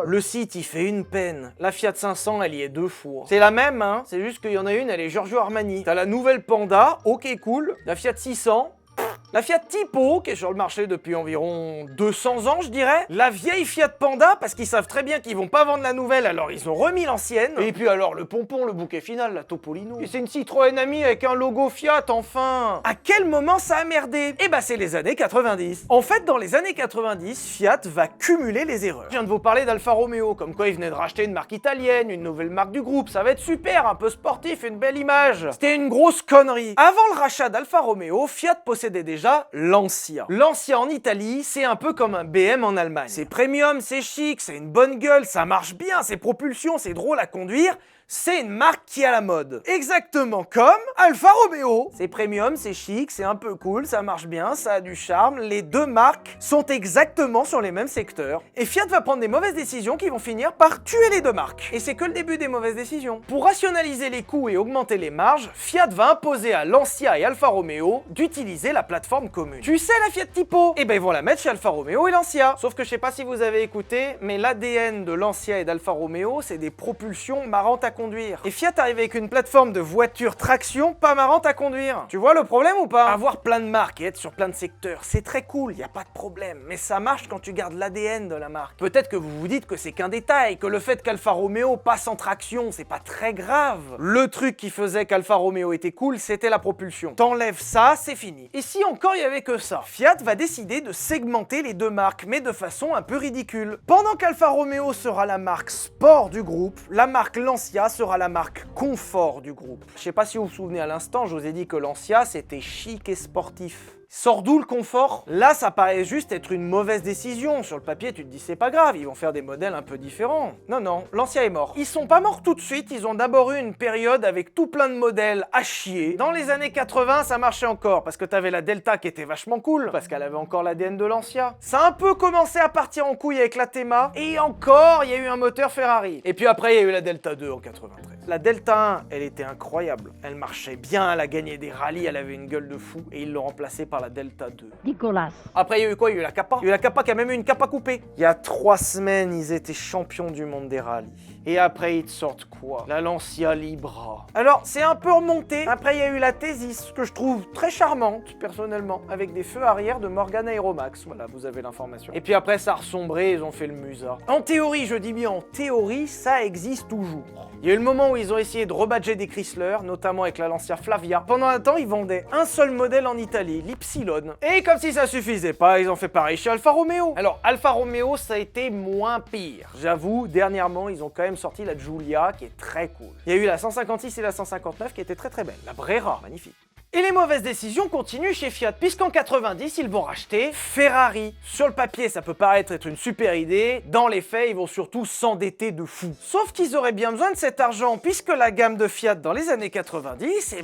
Le site, il fait une peine. La Fiat 500, elle y est 2 fours. C'est la même, hein. C'est juste qu'il y en a une, elle est Giorgio Armani. T'as la nouvelle Panda, ok cool. La Fiat 600. La Fiat Tipo, qui est sur le marché depuis environ 200 ans, je dirais. La vieille Fiat Panda, parce qu'ils savent très bien qu'ils vont pas vendre la nouvelle, alors ils ont remis l'ancienne. Et puis alors, le pompon, le bouquet final, la Topolino. Et c'est une Citroën Ami avec un logo Fiat, enfin. À quel moment ça a merdé? Eh bah, c'est les années 90. En fait, dans les années 90, Fiat va cumuler les erreurs. Je viens de vous parler d'Alfa Romeo, comme quoi ils venaient de racheter une marque italienne, une nouvelle marque du groupe. Ça va être super, un peu sportif, une belle image. C'était une grosse connerie. Avant le rachat d'Alfa Romeo, Fiat possédait déjà Lancia. Lancia en Italie, c'est un peu comme un BM en Allemagne. C'est premium, c'est chic, c'est une bonne gueule, ça marche bien, c'est propulsion, c'est drôle à conduire. C'est une marque qui est à la mode. Exactement comme Alfa Romeo. C'est premium, c'est chic, c'est un peu cool, ça marche bien, ça a du charme. Les 2 marques sont exactement sur les mêmes secteurs. Et Fiat va prendre des mauvaises décisions qui vont finir par tuer les 2 marques. Et c'est que le début des mauvaises décisions. Pour rationaliser les coûts et augmenter les marges, Fiat va imposer à Lancia et Alfa Romeo d'utiliser la plateforme commune. Tu sais la Fiat Tipo? Eh ben ils vont la mettre chez Alfa Romeo et Lancia. Sauf que je sais pas si vous avez écouté, mais l'ADN de Lancia et d'Alfa Romeo, c'est des propulsions marrantes à conduire. Et Fiat arrive avec une plateforme de voiture traction pas marrante à conduire. Tu vois le problème ou pas? Avoir plein de marques et être sur plein de secteurs, c'est très cool, y a pas de problème. Mais ça marche quand tu gardes l'ADN de la marque. Peut-être que vous vous dites que c'est qu'un détail, que le fait qu'Alfa Romeo passe en traction, c'est pas très grave. Le truc qui faisait qu'Alfa Romeo était cool, c'était la propulsion. T'enlèves ça, c'est fini. Et si encore il y avait que ça? Fiat va décider de segmenter les 2 marques, mais de façon un peu ridicule. Pendant qu'Alfa Romeo sera la marque sport du groupe, la marque Lancia sera la marque confort du groupe. Je sais pas si vous vous souvenez à l'instant, je vous ai dit que Lancia c'était chic et sportif. Sort d'où le confort? Là, ça paraît juste être une mauvaise décision. Sur le papier, tu te dis c'est pas grave, ils vont faire des modèles un peu différents. Non, Lancia est mort. Ils sont pas morts tout de suite, ils ont d'abord eu une période avec tout plein de modèles à chier. Dans les années 80, ça marchait encore, parce que t'avais la Delta qui était vachement cool, parce qu'elle avait encore l'ADN de Lancia. Ça a un peu commencé à partir en couille avec la Thema, et encore, il y a eu un moteur Ferrari. Et puis après, il y a eu la Delta 2 en 93. La Delta 1, elle était incroyable. Elle marchait bien, elle a gagné des rallyes, elle avait une gueule de fou, et ils l'ont remplacée par la Delta 2. Nicolas. Après, il y a eu quoi? Il y a eu la Kappa. Il y a eu la Kappa qui a même eu une Kappa coupée. Il y a 3 semaines, ils étaient champions du monde des rallyes. Et après, ils te sortent quoi? La Lancia Libra. Alors, c'est un peu remonté. Après, il y a eu la Thesis, que je trouve très charmante, personnellement, avec des feux arrière de Morgan Aeromax. Voilà, vous avez l'information. Et puis après, ça a ressombré, ils ont fait le Musa. En théorie, je dis bien en théorie, ça existe toujours. Il y a eu le moment où ils ont essayé de rebadger des Chrysler, notamment avec la Lancia Flavia. Pendant un temps, ils vendaient un seul modèle en Italie, Ypsilon. Et comme si ça suffisait pas, ils ont fait pareil chez Alfa Romeo. Alors Alfa Romeo, ça a été moins pire. J'avoue, dernièrement, ils ont quand même sorti la Giulia qui est très cool. Il y a eu la 156 et la 159 qui étaient très très belles. La Brera, magnifique. Et les mauvaises décisions continuent chez Fiat, puisqu'en 90, ils vont racheter Ferrari. Sur le papier, ça peut paraître être une super idée, dans les faits, ils vont surtout s'endetter de fou. Sauf qu'ils auraient bien besoin de cet argent, puisque la gamme de Fiat dans les années 90,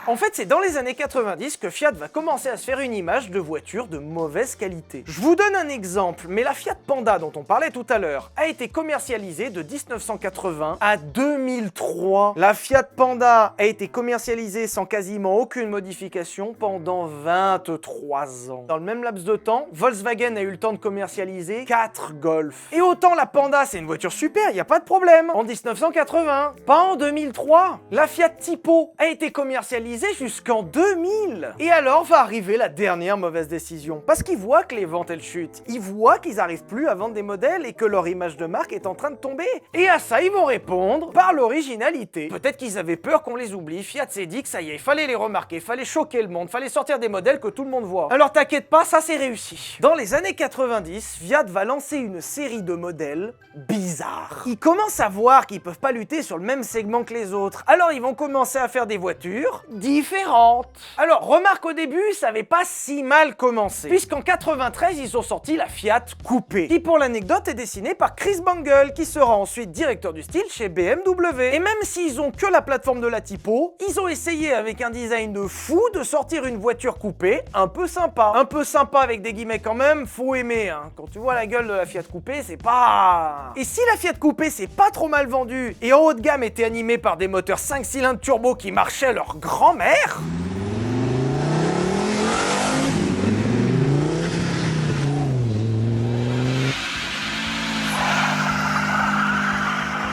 En fait, c'est dans les années 90 que Fiat va commencer à se faire une image de voiture de mauvaise qualité. Je vous donne un exemple, mais la Fiat Panda dont on parlait tout à l'heure a été commercialisée de 1980 à 2003. La Fiat Panda a été commercialisée sans quasiment aucune modification pendant 23 ans. Dans le même laps de temps, Volkswagen a eu le temps de commercialiser 4 Golf. Et autant la Panda, c'est une voiture super, il n'y a pas de problème. En 1980, pas en 2003. La Fiat Tipo a été commercialisée jusqu'en 2000. Et alors va arriver la dernière mauvaise décision. Parce qu'ils voient que les ventes, elles chutent. Ils voient qu'ils n'arrivent plus à vendre des modèles et que leur image de marque est en train de tomber. Et à ça, ils vont répondre par l'originalité. Peut-être qu'ils avaient peur qu'on les oublie. Fiat s'est dit que ça y est, il fallait les remarquer. Fallait choquer le monde, fallait sortir des modèles que tout le monde voit. Alors t'inquiète pas, ça c'est réussi. Dans les années 90, Fiat va lancer une série de modèles bizarres. Ils commencent à voir qu'ils peuvent pas lutter sur le même segment que les autres. Alors ils vont commencer à faire des voitures différentes. Alors remarque, au début, ça avait pas si mal commencé. Puisqu'en 93, ils ont sorti la Fiat Coupé, qui pour l'anecdote est dessinée par Chris Bangle, qui sera ensuite directeur du style chez BMW. Et même s'ils ont que la plateforme de la Tipo, ils ont essayé avec un design de fou de sortir une voiture coupée un peu sympa. Un peu sympa avec des guillemets quand même, faut aimer, hein. Quand tu vois la gueule de la Fiat Coupé, c'est pas... Et si la Fiat Coupé c'est pas trop mal vendue et en haut de gamme était animée par des moteurs 5 cylindres turbo qui marchaient leur grand-mère...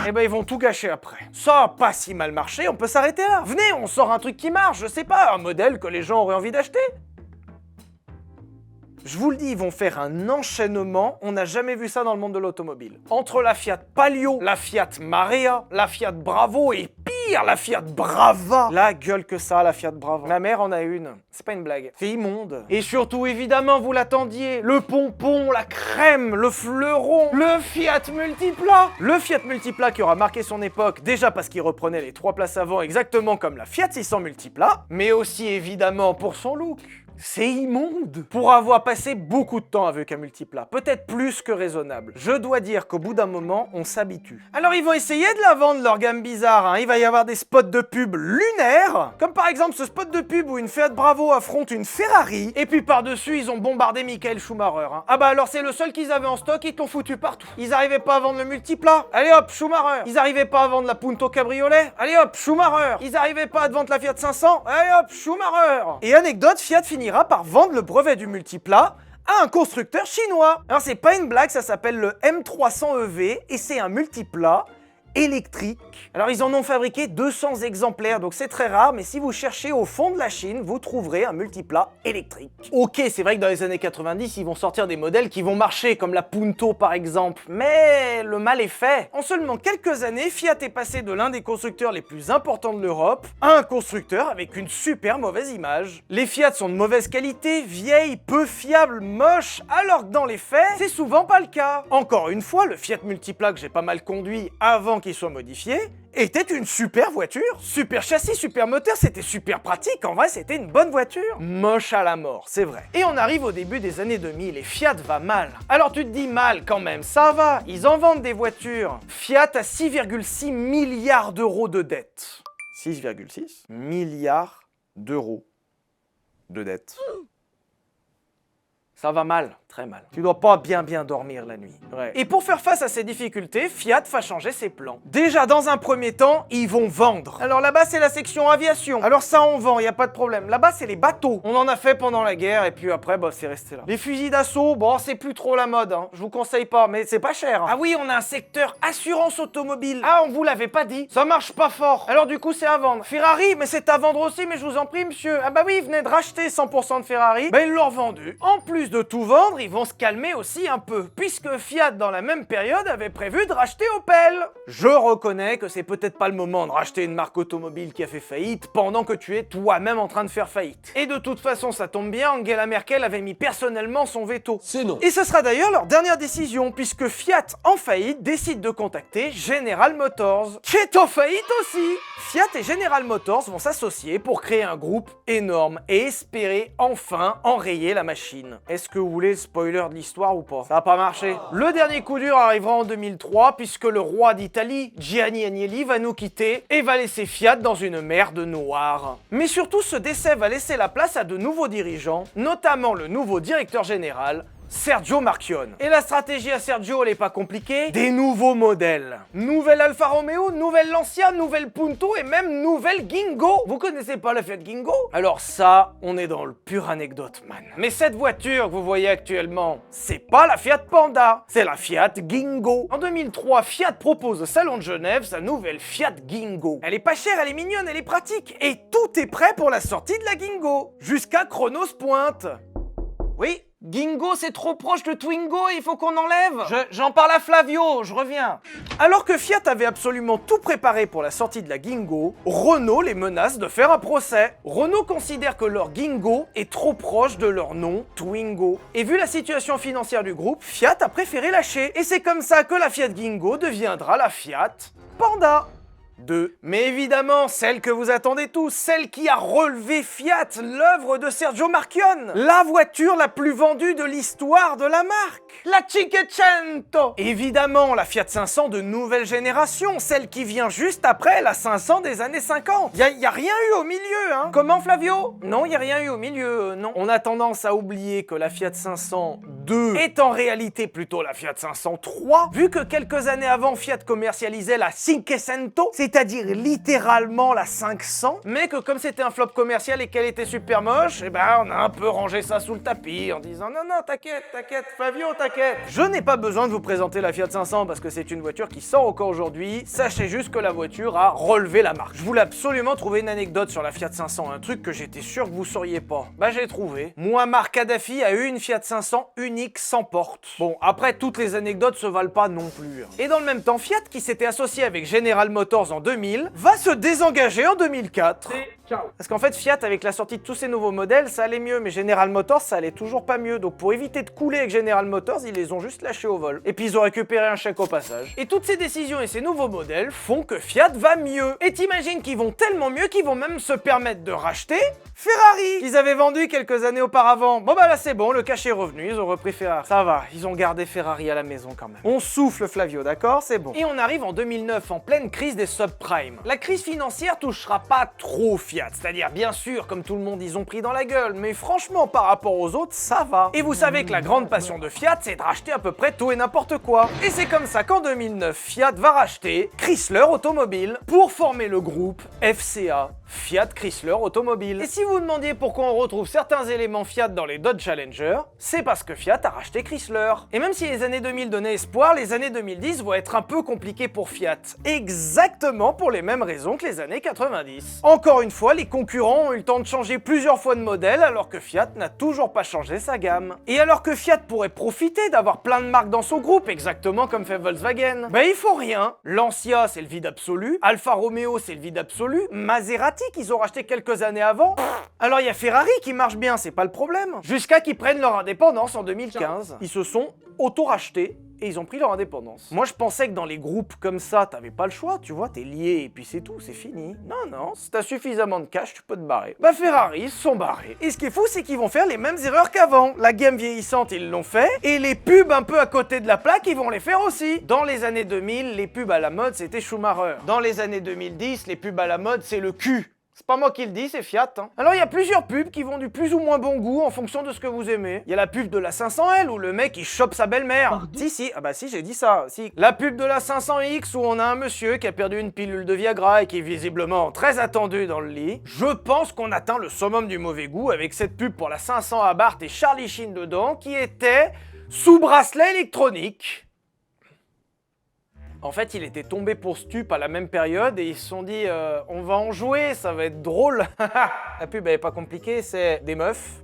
Eh ben ils vont tout gâcher après. Ça a pas si mal marché, on peut s'arrêter là. Venez, on sort un truc qui marche, je sais pas, un modèle que les gens auraient envie d'acheter. Je vous le dis, ils vont faire un enchaînement, on n'a jamais vu ça dans le monde de l'automobile. Entre la Fiat Palio, la Fiat Marea, la Fiat Bravo et pire, la Fiat Brava. La gueule que ça, la Fiat Brava. Ma mère en a une, c'est pas une blague. C'est immonde. Et surtout, évidemment, vous l'attendiez, le pompon, la crème, le fleuron, le Fiat Multipla. Le Fiat Multipla qui aura marqué son époque, déjà parce qu'il reprenait les 3 places avant exactement comme la Fiat 600 Multipla, mais aussi évidemment pour son look. C'est immonde. Pour avoir passé beaucoup de temps avec un multiplat, peut-être plus que raisonnable. Je dois dire qu'au bout d'un moment, on s'habitue. Alors ils vont essayer de la vendre, leur gamme bizarre, hein. Il va y avoir des spots de pub lunaires, comme par exemple ce spot de pub où une Fiat Bravo affronte une Ferrari, et puis par-dessus, ils ont bombardé Michael Schumacher, hein. Ah bah alors c'est le seul qu'ils avaient en stock, ils te l'ont foutu partout. Ils arrivaient pas à vendre le multiplat, allez hop, Schumacher. Ils arrivaient pas à vendre la Punto Cabriolet, allez hop, Schumacher. Ils arrivaient pas à vendre la Fiat 500, allez hop, Schumacher. Et anecdote, Fiat finira par vendre le brevet du multiplat à un constructeur chinois. Alors c'est pas une blague, ça s'appelle le M300EV et c'est un multiplat électrique. Alors ils en ont fabriqué 200 exemplaires, donc c'est très rare, mais si vous cherchez au fond de la Chine, vous trouverez un multiplat électrique. Ok, c'est vrai que dans les années 90, ils vont sortir des modèles qui vont marcher, comme la Punto par exemple, mais le mal est fait. En seulement quelques années, Fiat est passé de l'un des constructeurs les plus importants de l'Europe à un constructeur avec une super mauvaise image. Les Fiat sont de mauvaise qualité, vieilles, peu fiables, moches, alors que dans les faits, c'est souvent pas le cas. Encore une fois, le Fiat Multipla que j'ai pas mal conduit avant qu'il soit modifié, était une super voiture. Super châssis, super moteur, c'était super pratique, en vrai c'était une bonne voiture. Moche à la mort, c'est vrai. Et on arrive au début des années 2000 et Fiat va mal. Alors tu te dis mal quand même, ça va, ils en vendent des voitures. Fiat a 6,6 milliards d'euros de dette. 6,6 milliards d'euros de dette. Ça va mal, très mal. Tu dois pas bien dormir la nuit. Ouais. Et pour faire face à ces difficultés, Fiat va changer ses plans. Déjà, dans un premier temps, ils vont vendre. Alors là-bas, c'est la section aviation. Alors ça, on vend, y a pas de problème. Là-bas, c'est les bateaux. On en a fait pendant la guerre, et puis après, bah, c'est resté là. Les fusils d'assaut, bon, c'est plus trop la mode, hein. Je vous conseille pas, mais c'est pas cher. Hein. Ah oui, on a un secteur assurance automobile. Ah, on vous l'avait pas dit. Ça marche pas fort. Alors du coup, c'est à vendre. Ferrari, mais c'est à vendre aussi, mais je vous en prie, monsieur. Ah bah oui, ils venaient de racheter 100% de Ferrari. Bah, ils l'ont revendu. En plus plus de tout vendre, ils vont se calmer aussi un peu, puisque Fiat, dans la même période, avait prévu de racheter Opel. Je reconnais que c'est peut-être pas le moment de racheter une marque automobile qui a fait faillite pendant que tu es toi-même en train de faire faillite. Et de toute façon, ça tombe bien, Angela Merkel avait mis personnellement son veto. C'est non. Et ce sera d'ailleurs leur dernière décision, puisque Fiat, en faillite, décide de contacter General Motors, qui est en faillite aussi. Fiat et General Motors vont s'associer pour créer un groupe énorme et espérer enfin enrayer la machine. Est-ce que vous voulez le spoiler de l'histoire ou pas? Ça n'a pas marché. Le dernier coup dur arrivera en 2003, puisque le roi d'Italie, Gianni Agnelli, va nous quitter et va laisser Fiat dans une mer de noir. Mais surtout, ce décès va laisser la place à de nouveaux dirigeants, notamment le nouveau directeur général, Sergio Marchionne. Et la stratégie à Sergio, elle est pas compliquée. Des nouveaux modèles. Nouvelle Alfa Romeo, nouvelle Lancia, nouvelle Punto et même nouvelle Gingo. Vous connaissez pas la Fiat Gingo? Alors ça, on est dans le pur anecdote, man. Mais cette voiture que vous voyez actuellement, c'est pas la Fiat Panda, c'est la Fiat Gingo. En 2003, Fiat propose au Salon de Genève sa nouvelle Fiat Gingo. Elle est pas chère, elle est mignonne, elle est pratique. Et tout est prêt pour la sortie de la Gingo. Jusqu'à Chronos pointe. Oui, Gingo, c'est trop proche de Twingo, il faut qu'on enlève. J'en parle à Flavio, je reviens. Alors que Fiat avait absolument tout préparé pour la sortie de la Gingo, Renault les menace de faire un procès. Renault considère que leur Gingo est trop proche de leur nom, Twingo. Et vu la situation financière du groupe, Fiat a préféré lâcher. Et c'est comme ça que la Fiat Gingo deviendra la Fiat Panda. 2. Mais évidemment, celle que vous attendez tous, celle qui a relevé Fiat, l'œuvre de Sergio Marchionne, la voiture la plus vendue de l'histoire de la marque, la Cinquecento. Évidemment, la Fiat 500 de nouvelle génération, celle qui vient juste après la 500 des années 50. Y a rien eu au milieu, hein. Comment, Flavio? Non, y a rien eu au milieu, non. On a tendance à oublier que la Fiat 502 est en réalité plutôt la Fiat 503, vu que quelques années avant, Fiat commercialisait la Cinquecento, c'est-à-dire littéralement la 500, mais que comme c'était un flop commercial et qu'elle était super moche, eh ben on a un peu rangé ça sous le tapis en disant non, t'inquiète, Flavio, t'inquiète. Je n'ai pas besoin de vous présenter la Fiat 500 parce que c'est une voiture qui sort encore aujourd'hui, sachez juste que la voiture a relevé la marque. Je voulais absolument trouver une anecdote sur la Fiat 500, un truc que j'étais sûr que vous sauriez pas. Bah j'ai trouvé. Muammar Kadhafi a eu une Fiat 500 unique sans porte. Bon, après toutes les anecdotes se valent pas non plus. Et dans le même temps, Fiat, qui s'était associé avec General Motors en 2000, va se désengager en 2004. Ciao. Parce qu'en fait, Fiat, avec la sortie de tous ces nouveaux modèles, ça allait mieux, mais General Motors, ça allait toujours pas mieux. Donc pour éviter de couler avec General Motors, ils les ont juste lâchés au vol. Et puis ils ont récupéré un chèque au passage. Et toutes ces décisions et ces nouveaux modèles font que Fiat va mieux. Et t'imagines qu'ils vont tellement mieux qu'ils vont même se permettre de racheter Ferrari, qu'ils avaient vendu quelques années auparavant. Bon bah là c'est bon, le cash est revenu, ils ont repris Ferrari. Ça va, ils ont gardé Ferrari à la maison quand même. On souffle, Flavio, d'accord? C'est bon. Et on arrive en 2009, en pleine crise des subprimes. La crise financière touchera pas trop Fiat, c'est-à-dire bien sûr, comme tout le monde, ils ont pris dans la gueule, mais franchement, par rapport aux autres, ça va. Et vous savez que la grande passion de Fiat, c'est de racheter à peu près tout et n'importe quoi. Et c'est comme ça qu'en 2009, Fiat va racheter Chrysler Automobile pour former le groupe FCA, Fiat Chrysler Automobile. Et si vous vous demandiez pourquoi on retrouve certains éléments Fiat dans les Dodge Challenger, c'est parce que Fiat a racheté Chrysler. Et même si les années 2000 donnaient espoir, les années 2010 vont être un peu compliquées pour Fiat. Exactement pour les mêmes raisons que les années 90. Encore une fois, les concurrents ont eu le temps de changer plusieurs fois de modèle alors que Fiat n'a toujours pas changé sa gamme. Et alors que Fiat pourrait profiter d'avoir plein de marques dans son groupe, exactement comme fait Volkswagen, ben il faut rien. Lancia, c'est le vide absolu. Alfa Romeo, c'est le vide absolu. Maserati, qu'ils ont racheté quelques années avant. Alors il y a Ferrari qui marche bien, c'est pas le problème. Jusqu'à qu'ils prennent leur indépendance en 2015. Ils se sont auto-rachetés et ils ont pris leur indépendance. Moi je pensais que dans les groupes comme ça, t'avais pas le choix, tu vois, t'es lié et puis c'est tout, c'est fini. Non, si t'as suffisamment de cash, tu peux te barrer. Bah Ferrari, ils se sont barrés. Et ce qui est fou, c'est qu'ils vont faire les mêmes erreurs qu'avant. La gamme vieillissante, ils l'ont fait, et les pubs un peu à côté de la plaque, ils vont les faire aussi. Dans les années 2000, les pubs à la mode, c'était Schumacher. Dans les années 2010, les pubs à la mode, c'est le cul. C'est pas moi qui le dis, c'est Fiat. Hein. Alors il y a plusieurs pubs qui vont du plus ou moins bon goût en fonction de ce que vous aimez. Il y a la pub de la 500L où le mec il chope sa belle-mère. Si, ah bah si, j'ai dit ça. Si. La pub de la 500X où on a un monsieur qui a perdu une pilule de Viagra et qui est visiblement très attendu dans le lit. Je pense qu'on atteint le summum du mauvais goût avec cette pub pour la 500 Abarth et Charlie Sheen dedans qui était sous bracelet électronique. En fait, il était tombé pour stup à la même période et ils se sont dit on va en jouer, ça va être drôle. La pub elle est pas compliquée, c'est des meufs,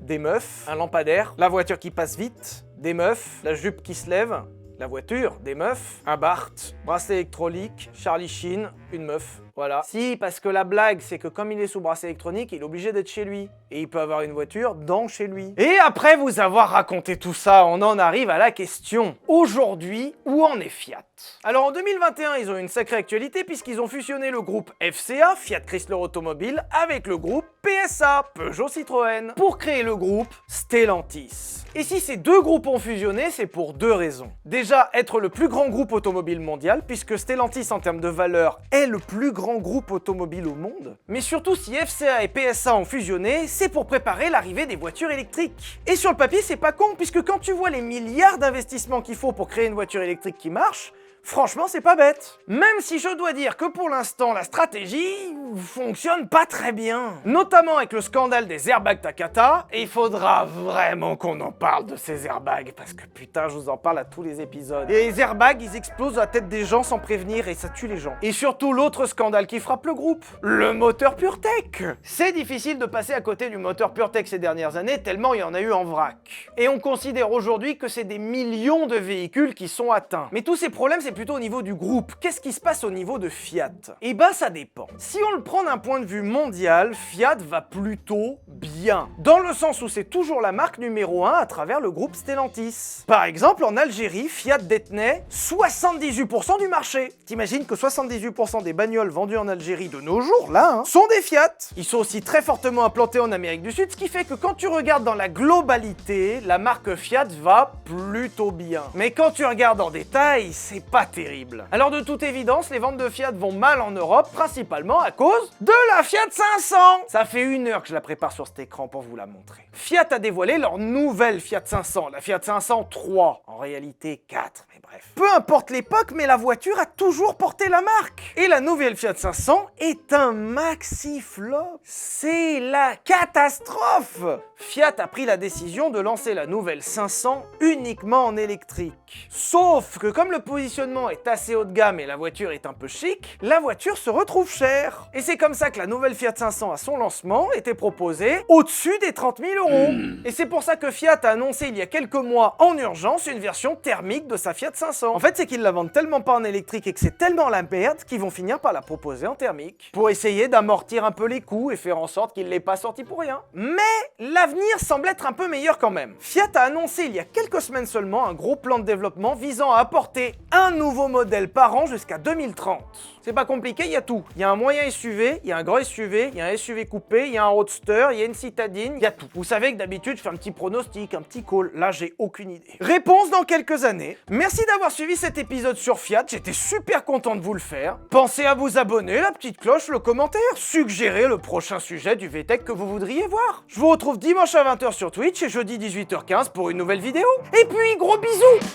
un lampadaire, la voiture qui passe vite, des meufs, la jupe qui se lève, la voiture, des meufs, un Bart, bracelet électronique, Charlie Sheen, une meuf. Voilà. Si, parce que la blague, c'est que comme il est sous bracelet électronique, il est obligé d'être chez lui. Et il peut avoir une voiture dans chez lui. Et après vous avoir raconté tout ça, on en arrive à la question. Aujourd'hui, où en est Fiat? Alors en 2021, ils ont une sacrée actualité puisqu'ils ont fusionné le groupe FCA, Fiat Chrysler Automobile, avec le groupe PSA, Peugeot Citroën, pour créer le groupe Stellantis. Et si ces deux groupes ont fusionné, c'est pour deux raisons. Déjà, être le plus grand groupe automobile mondial, puisque Stellantis en termes de valeur est le plus grand groupe automobile au monde. Mais surtout, si FCA et PSA ont fusionné, c'est pour préparer l'arrivée des voitures électriques. Et sur le papier, c'est pas con, puisque quand tu vois les milliards d'investissements qu'il faut pour créer une voiture électrique qui marche, franchement, c'est pas bête. Même si je dois dire que pour l'instant, la stratégie fonctionne pas très bien. Notamment avec le scandale des airbags Takata, et il faudra vraiment qu'on en parle de ces airbags, parce que putain, je vous en parle à tous les épisodes. Et les airbags, ils explosent à la tête des gens sans prévenir, et ça tue les gens. Et surtout, l'autre scandale qui frappe le groupe, le moteur PureTech. C'est difficile de passer à côté du moteur PureTech ces dernières années, tellement il y en a eu en vrac. Et on considère aujourd'hui que c'est des millions de véhicules qui sont atteints. Mais tous ces problèmes, c'est plutôt au niveau du groupe. Qu'est-ce qui se passe au niveau de Fiat? Eh ben ça dépend. Si on le prend d'un point de vue mondial, Fiat va plutôt bien. Dans le sens où c'est toujours la marque numéro 1 à travers le groupe Stellantis. Par exemple, en Algérie, Fiat détenait 78% du marché. T'imagines que 78% des bagnoles vendues en Algérie de nos jours, là, sont des Fiat. Ils sont aussi très fortement implantés en Amérique du Sud, ce qui fait que quand tu regardes dans la globalité, la marque Fiat va plutôt bien. Mais quand tu regardes en détail, c'est pas terrible. Alors de toute évidence, les ventes de Fiat vont mal en Europe, principalement à cause de la Fiat 500. Ça fait 1 heure que je la prépare sur cet écran pour vous la montrer. Fiat a dévoilé leur nouvelle Fiat 500, la Fiat 500 3, en réalité 4, mais bref. Peu importe l'époque, mais la voiture a toujours porté la marque. Et la nouvelle Fiat 500 est un maxi flop. C'est la catastrophe. Fiat a pris la décision de lancer la nouvelle 500 uniquement en électrique. Sauf que comme le positionnement est assez haut de gamme et la voiture est un peu chic, la voiture se retrouve chère. Et c'est comme ça que la nouvelle Fiat 500 à son lancement était proposée au-dessus des 30 000 €. Et c'est pour ça que Fiat a annoncé il y a quelques mois en urgence une version thermique de sa Fiat 500. En fait, c'est qu'ils la vendent tellement pas en électrique et que c'est tellement la merde qu'ils vont finir par la proposer en thermique pour essayer d'amortir un peu les coûts et faire en sorte qu'il l'ait pas sorti pour rien. Mais l'avenir semble être un peu meilleur quand même. Fiat a annoncé il y a quelques semaines seulement un gros plan de développement visant à apporter un nouveau modèle par an jusqu'à 2030. C'est pas compliqué, il y a tout. Il y a un moyen SUV, il y a un grand SUV, il y a un SUV coupé, il y a un roadster, il y a une citadine, il y a tout. Vous savez que d'habitude, je fais un petit pronostic, un petit call. Là, j'ai aucune idée. Réponse dans quelques années. Merci d'avoir suivi cet épisode sur Fiat, j'étais super content de vous le faire. Pensez à vous abonner, la petite cloche, le commentaire. Suggérez le prochain sujet du VTech que vous voudriez voir. Je vous retrouve dimanche à 20h sur Twitch et jeudi 18h15 pour une nouvelle vidéo. Et puis, gros bisous!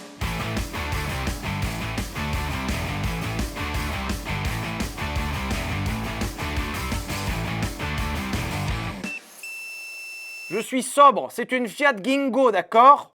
Je suis sobre, c'est une Fiat Gingo, d'accord?